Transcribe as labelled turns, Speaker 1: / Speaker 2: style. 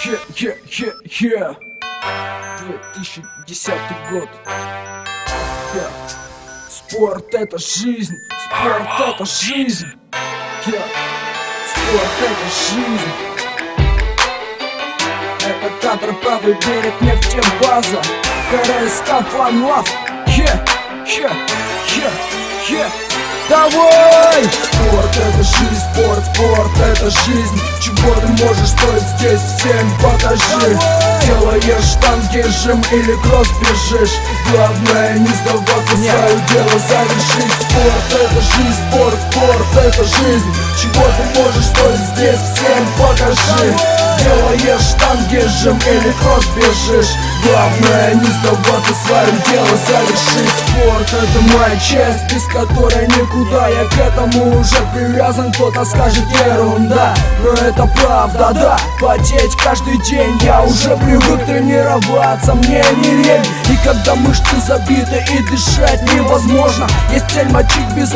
Speaker 1: 2010 год. Спорт — это жизнь, спорт — это жизнь. Спорт — это жизнь. Это кадр, правый берег, нефтебаза, КРСК, Фанлав. Давай! Спорт — это жизнь, спорт — это жизнь. Чего ты можешь стоить здесь, всем покажи. Делаешь штанги, жим или кросс бежишь, главное не сдаваться, свое дело завершить. Спорт — это жизнь, спорт — это жизнь. Чего ты можешь стоить здесь, всем покажи. Делаешь штанги, жим или кросс бежишь, главное не сдаваться, свое дело завершить. Спорт — это моя часть, без которой никуда. Я к этому уже привязан, кто-то скажет ерунда, но это правда, да. Потеть каждый день, я уже привык тренироваться, мне не лень. И когда мышцы забиты и дышать невозможно, есть цель мочить без